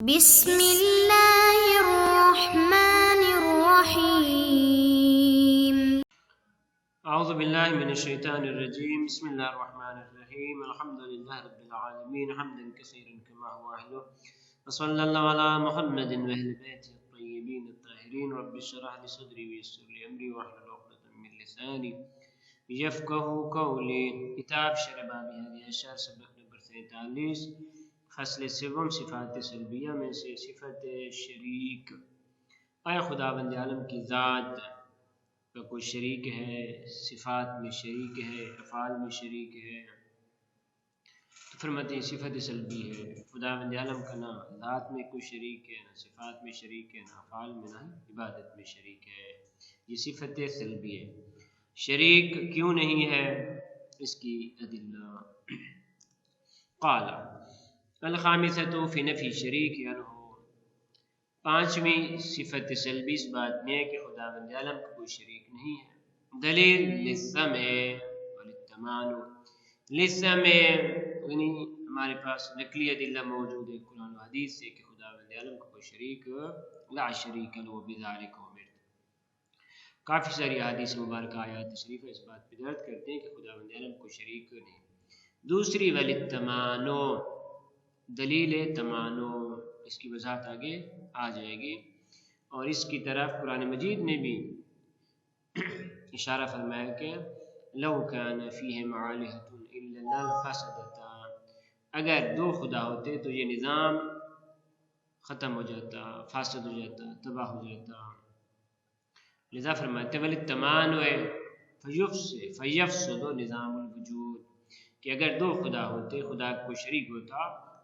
بسم اللہ الرحمن الرحیم اعوذ باللہ من الشیطان الرجیم بسم اللہ الرحمن الرحیم الحمد للہ رب العالمین حمدا کثیرا کما هو اہلہ وصلی اللہ علی محمد واہل بیتہ الطیبین الطاہرین رب اشرح لی صدری ویسر لی امری واحلل عقدۃ من لسانی یفقهوا قولی کتاب شرح باب ہدیہ اشعار سبق نمبر 43 فصل سوم صفات سلبیہ میں سے صفت شریک۔ آیا خداوند عالم کی ذات کا کوئی شریک ہے، صفات میں شریک ہے، افعال میں شریک ہے؟ تو فرماتے ہیں صفت سلبی ہے، خداوند عالم کا نہ ذات میں کوئی شریک ہے، نہ صفات میں شریک ہے، نہ افعال میں، نہ عبادت میں شریک ہے۔ یہ صفت سلبی ہے۔ شریک کیوں نہیں ہے؟ اس کی ادلہ قال الخامسۃ فی نفی شریک عنہ، پانچویں صفت سلبی اس بات میں ہے کہ خداوند عالم کا کوئی شریک نہیں ہے۔ دلیل للسمع وللتمانع، للسمع یعنی ہمارے پاس نقلی ادلہ موجود ہے قرآن و حدیث سے کہ خداوند عالم کا کوئی شریک لا شریک له بذلک امرت۔ کافی ساری احادیث مبارکہ آیات تشریف اس بات پہ دلالت کرتے ہیں کہ خداوند عالم کو شریک نہیں۔ دوسری وللتمانع، دلیل تمانع، اس کی وضاحت آگے آ جائے گی، اور اس کی طرف قرآن مجید نے بھی اشارہ فرمایا کہ لو کان فیہما آلہۃ الا اللہ لفسدتا، اگر دو خدا ہوتے تو یہ نظام ختم ہو جاتا، فاسد ہو جاتا، تباہ ہو جاتا۔ لذا فرماتے وللتمانع فیفسد نظام الوجود، کہ اگر دو خدا ہوتے، خدا کو شریک ہوتا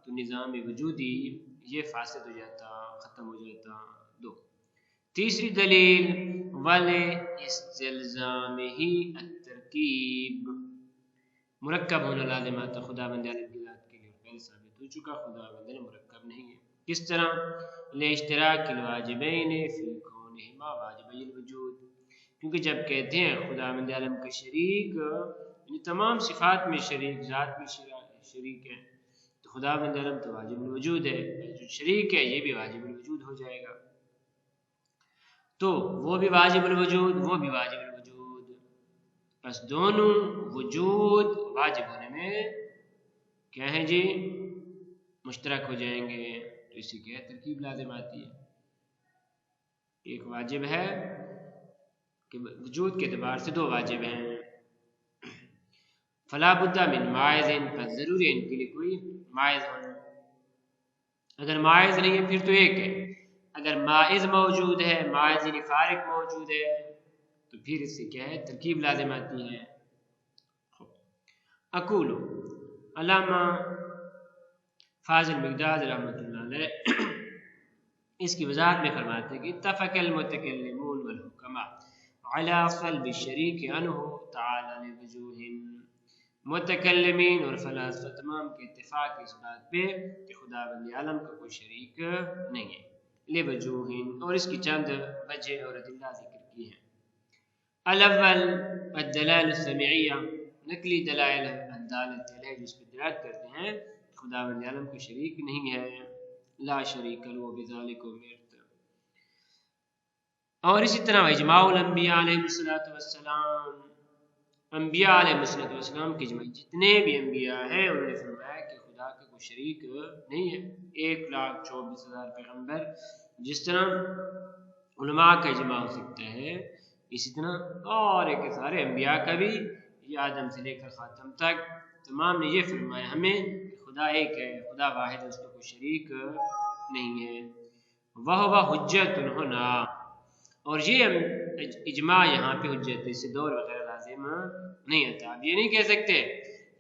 تو نظام وجودی یہ فاسد ہو جاتا، ختم ہو جاتا۔ دو تیسری دلیل ولاستلزامہ الترکیب، مرکب ہونا لازم آتا خداوند عالم کی ذات کے لیے، پہلے ثابت ہو چکا خداوند عالم مرکب نہیں ہے۔ کس طرح؟ لاشتراک الواجبین فی کونہما واجبی الوجود، کیونکہ جب کہتے ہیں خداوند عالم کا شریک یعنی تمام صفات میں شریک، ذات میں شریک ہے، تو خداوند عالم تو واجب الوجود ہے، جو شریک ہے یہ بھی واجب الوجود ہو جائے گا، تو وہ بھی واجب الوجود، وہ بھی واجب الوجود، بس دونوں وجود واجب ہونے میں کیا ہے جی مشترک ہو جائیں گے، تو اسی کے ترکیب لازم آتی ہے۔ ایک واجب ہے کہ وجود کے اعتبار سے دو واجب ہیں، فلا بد من ماعز، پس ضروری ہے ان کے لیے کوئی ماعز ہونا، اگر ماعز نہیں ہے پھر تو ایک ہے، اگر ماعز موجود ہے، ماعز یعنی فارق موجود ہے، تو پھر اس سے کیا ہے ترکیب لازم آتی ہے۔ اقول علامہ فاضل مقداد رحمۃ اللہ علیہ اس کی وضاحت میں فرماتے ہیں کہ اتفق المتکلمون والحکماء علی صلب الشریک عنہ تعالی لوجوہ، متکلمین اور فلاسفہ تمام کے اتفاق اس بات پہ کہ خداوند عالم کا کوئی شریک نہیں ہے، لوجوہ، اور اس کی چند وجہ اور ادلہ ذکر کی ہیں۔ الاول الدلائل السمعیہ، نقلی دلائل الدالۃ علیہ جس پہ دلالت کرتے ہیں خداوند عالم کا شریک نہیں ہے، لا شریک له بذلک امرت، اور اسی طرح اجماع الانبیاء علیہ السلام، انبیاء علیہ السلام کی اجماع، جتنے بھی انبیاء ہیں انہوں نے فرمایا کہ خدا کا کوئی شریک نہیں ہے، 1,24,000 پیغمبر، جس طرح علماء کا اجماع ہو سکتا ہے اسی طرح اور ایک سارے انبیاء کا بھی، یہ آدم سے لے کر خاتم تک تمام نے یہ فرمایا ہمیں کہ خدا ایک ہے، خدا واحد ہے، اس کا کوئی شریک نہیں ہے۔ وَهُوَ حُجَّةٌ هُنَا، اور یہ اجماع یہاں پہ حجت ہے، اس سے دور وغیرہ لازم نہیں آتا۔ آپ یہ نہیں کہہ سکتے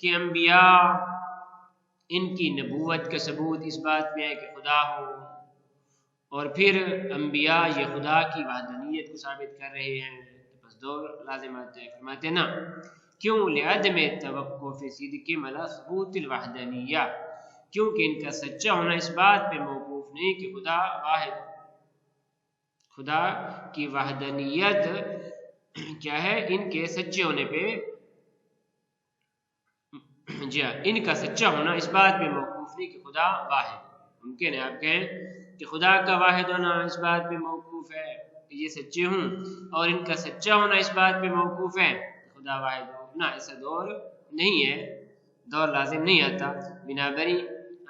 کہ انبیاء ان کی نبوت کا ثبوت اس بات میں ہے کہ خدا ہو، اور پھر انبیاء یہ خدا کی وحدانیت کو ثابت کر رہے ہیں، تو بس دور لازم آتا ہے۔ فرماتے نا کیوں؟ لعدم توقف صدق ملا ثبوت الوحدانیہ، کیونکہ ان کا سچا ہونا اس بات پہ موقوف نہیں کہ خدا واحد، خدا کی وحدانیت کیا ہے ان کے سچے ہونے پہ، جی ہاں ان کا سچا ہونا اس بات پہ موقوف نہیں کہ خدا واحد، ممکن ہے آپ کہیں کہ خدا کا واحد ہونا اس بات پہ موقوف ہے کہ یہ سچے ہوں اور ان کا سچا ہونا اس بات پہ موقوف ہے خدا واحد ہو، نہ ایسا دور نہیں ہے، دور لازم نہیں آتا، بنا بری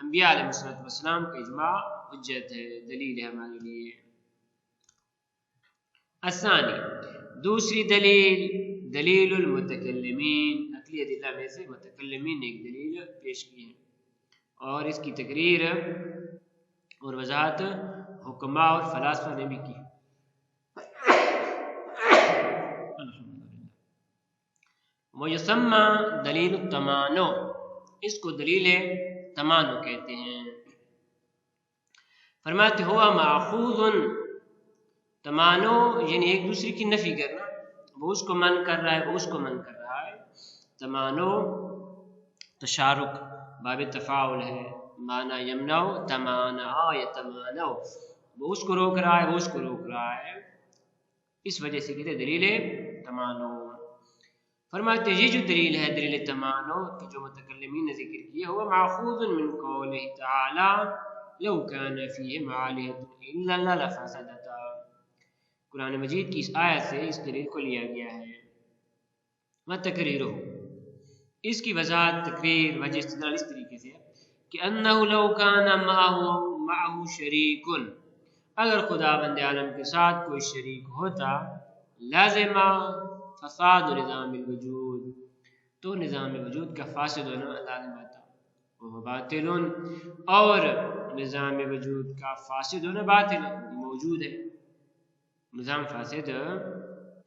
انبیاء علیہ السلام کا اجماع حجت ہے، دلیل ہے ہمارے لیے۔ الثانی دوسری دلیل دلیل المتکلمین، عقلی ادلہ میں سے متکلمین نے ایک دلیل پیش کی ہے اور اس کی تقریر اور وضاحت حکماء اور فلاسفہ نے بھی کی۔ ویسمى دلیل التمانع، اس کو دلیل تمانع کہتے ہیں۔ فرماتے ہوا ماخوذ، تمانع یعنی ایک دوسرے کی نفی کرنا، وہ اس کو من کر رہا ہے وہ اس کو من کر رہا ہے۔ تمانع تشارک باب تفاعل ہے، معنی یمنع تمانع یتمانع، وہ اس کو روک رہا ہے وہ اس کو روک رہا ہے، اس وجہ سے کہتے ہیں دلیل تمانع۔ فرماتے یہ جو دلیل ہے دلیل تمانع کہ جو متکلمین نے ذکر کیا ہوا ماخوذ من قولہ تعالی لو کان فیہم آلہۃ الا اللہ لفسدتا، قرآن مجید کی اس آیت سے اس دلیل کو لیا گیا ہے۔ وتقریرہ، اس کی وضاحت تقریر وجہ استدلال اس طریقے سے کہ انہ لو کان معہ شریک، اگر خدا بند عالم کے ساتھ کوئی شریک ہوتا لازم فساد نظام الوجود، تو نظام وجود کا فاسد ہونا لازم آتا، وہ باطل، اور نظام وجود کا فاسد ہونا باطل موجود ہے، نظام فاسد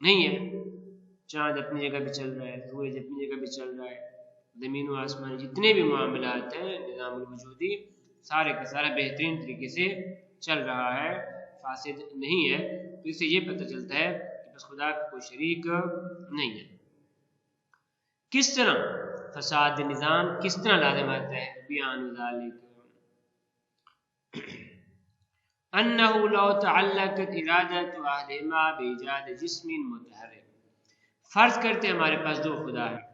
نہیں ہے، چاند اپنی جگہ پہ چل رہا ہے، سورج اپنی جگہ پہ چل رہا ہے، زمین و آسمان جتنے بھی معاملات ہیں نظام الوجودی سارے کا سارا بہترین طریقے سے چل رہا ہے، فاسد نہیں ہے۔ تو اس سے یہ پتہ چلتا ہے کہ بس خدا کا کوئی شریک نہیں ہے۔ کس طرح فساد نظام کس طرح لازم آتا ہے؟ بیان ذالک انہ لو تعلقت ارادۃ احدہما بایجاد جسم متحرک، فرض کرتے ہمارے پاس دو خدا ہیں،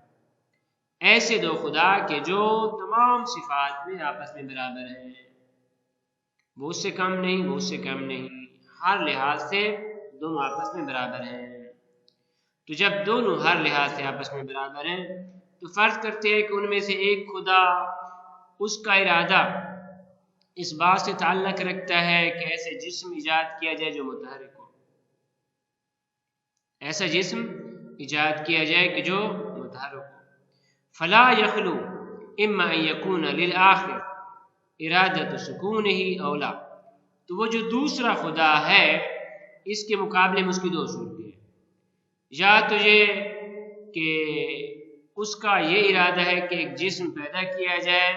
ایسے دو خدا کہ جو تمام صفات میں آپس میں برابر ہیں، وہ اس سے کم نہیں وہ اس سے کم نہیں، ہر لحاظ سے دونوں آپس میں برابر ہیں۔ تو جب دونوں ہر لحاظ سے آپس میں برابر ہیں تو فرض کرتے ہیں کہ ان میں سے ایک خدا اس کا ارادہ اس بات سے تعلق رکھتا ہے کہ ایسے جسم ایجاد کیا جائے جو متحرک ہو، ایسا جسم ایجاد کیا جائے کہ جو متحرک ہو۔ فلا یخلو اما ان یکون للآخر ارادۃ سکونہ او لا، تو وہ جو دوسرا خدا ہے اس کے مقابلے میں اس کی دو صورتیں ہیں، یا تو یہ کہ اس کا یہ ارادہ ہے کہ ایک جسم پیدا کیا جائے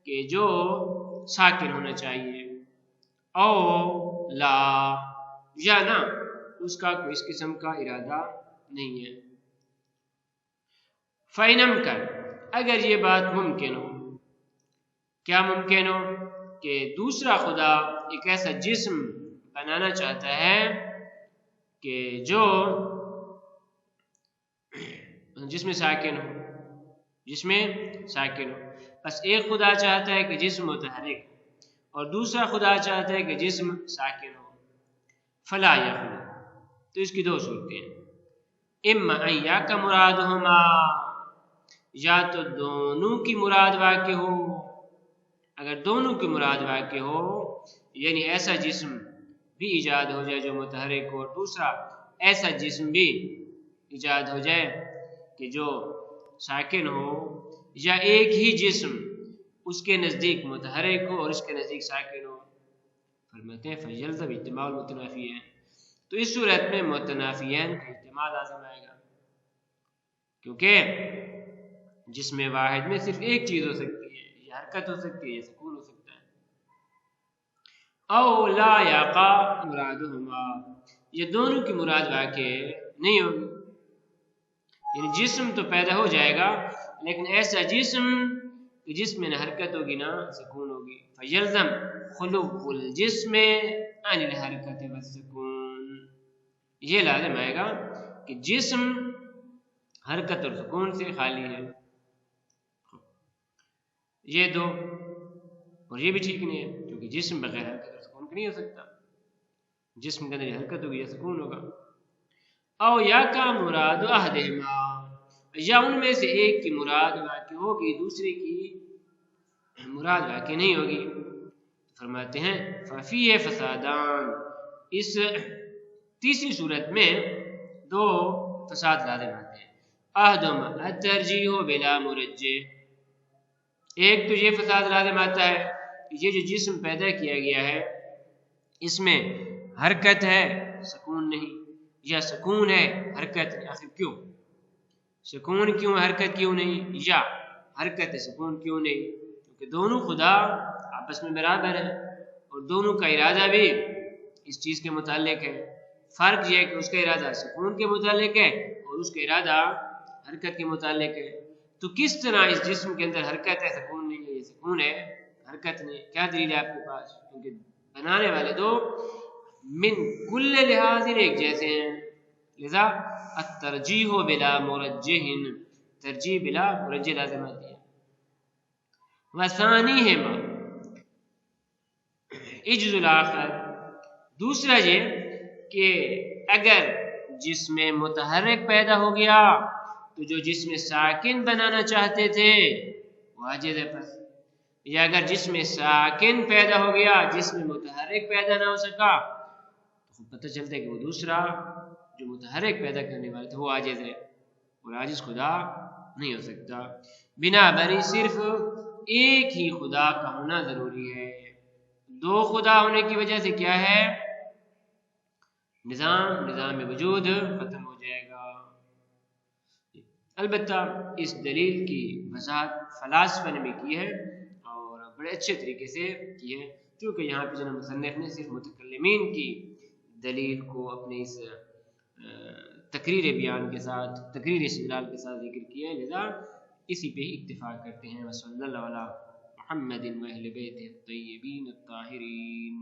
کہ جو ساکن ہونا چاہیے، او لا، یا نہ اس کا کوئی اس قسم کا ارادہ نہیں ہے۔ فَإِنْ أَمْكَنَ، اگر یہ بات ممکن ہو، کیا ممکن ہو کہ دوسرا خدا ایک ایسا جسم بنانا چاہتا ہے کہ جو جس میں ساکن ہو، جس میں ساکن ہو، بس ایک خدا چاہتا ہے کہ جسم متحرک اور دوسرا خدا چاہتا ہے کہ جسم ساکن ہو۔ فلا یخلو، تو اس کی دو صورتیں ہیں، اما ان یا کا مرادہما، یا تو دونوں کی مراد واقع ہو، اگر دونوں کی مراد واقع ہو یعنی ایسا جسم بھی ایجاد ہو جائے جو متحرک ہو اور دوسرا ایسا جسم بھی ایجاد ہو جائے کہ جو ساکن ہو، یا ایک ہی جسم اس کے نزدیک متحرک ہو اور اس کے نزدیک ساکن ہو۔ فرماتے ہیں فیلزم اجتماع المتنافیین، تو اس صورت میں متنافیین کا اجتماع لازم آئے گا، کیونکہ جسم واحد میں صرف ایک چیز ہو سکتی ہے، یہ حرکت ہو سکتی ہے، یہ سکون ہو سکتا ہے۔ او لا یقع مرادہما، یہ دونوں کی مراد واقع نہیں ہوگی، یعنی جسم تو پیدا ہو جائے گا لیکن ایسا جسم کہ جس میں نہ حرکت ہوگی نہ سکون ہوگی۔ فیلزم خلو الجسم عن الحرکت والسکون، یہ لازم آئے گا کہ جسم حرکت اور سکون سے خالی ہے۔ یہ دو، اور یہ بھی ٹھیک نہیں ہے۔ کیونکہ جسم بغیر حرکت اور سکون کا نہیں ہو سکتا، جسم کے اندر حرکت ہوگی یا سکون ہوگا۔ او یا کا مراد احدہما، یا ان میں سے ایک کی مراد واقع ہوگی دوسرے کی مراد واقع نہیں ہوگی۔ فرماتے ہیں ففیہ فسادان، اس تیسری صورت میں دو فساد لازم آتے ہیں۔ احدہما الترجیح بلا مرجح، ایک تو یہ فساد لازم آتا ہے کہ یہ جو جسم پیدا کیا گیا ہے اس میں حرکت ہے سکون نہیں، یا سکون ہے حرکت نہیں، آخر کیوں سکون کیوں حرکت کیوں نہیں، یا حرکت ہے سکون کیوں نہیں؟ کیونکہ دونوں خدا آپس میں برابر ہیں اور دونوں کا ارادہ بھی اس چیز کے متعلق ہے، فرق یہ ہے کہ اس کا ارادہ سکون کے متعلق ہے اور اس کا ارادہ حرکت کے متعلق ہے۔ تو کس طرح اس جسم کے اندر حرکت ہے سکون نہیں ہے، یہ سکون ہے حرکت نہیں؟ کیا دلیل ہے آپ کے پاس؟ کیونکہ بنانے والے دو من کل لحاظ ایک جیسے ہیں، لذا الترجیح بلا مرجح، ترجیح بلا مرجح لازم آتی ہے۔ وثانیہما اجز الاخر، دوسرا یہ کہ اگر جسم متحرک پیدا ہو گیا تو جو جسم ساکن بنانا چاہتے تھے وہ عاجز ہے پس، یا اگر جسم ساکن پیدا ہو گیا جسم متحرک پیدا نہ ہو سکا تو پتہ چلتا ہے کہ وہ دوسرا جو متحرک پیدا کرنے والے تھے وہ عاجز ہے، اور عاجز خدا نہیں ہو سکتا۔ بنا بری صرف ایک ہی خدا کا ہونا ضروری ہے، دو خدا ہونے کی وجہ سے کیا ہے، نظام وجود ختم ہو جائے گا۔ البتہ اس دلیل کی وضاحت فلاسفہ نے بھی کی ہے اور بڑے اچھے طریقے سے کی ہے، چونکہ یہاں پہ جناب مصنف نے صرف متکلمین کی دلیل کو اپنے اس تقریر بیان کے ساتھ، تقریر استدلال کے ساتھ ذکر کیا ہے، لذا اسی پہ اکتفا کرتے ہیں۔ وصلی اللہ علی محمد و اہل بیتہ الطیبین الطاہرین۔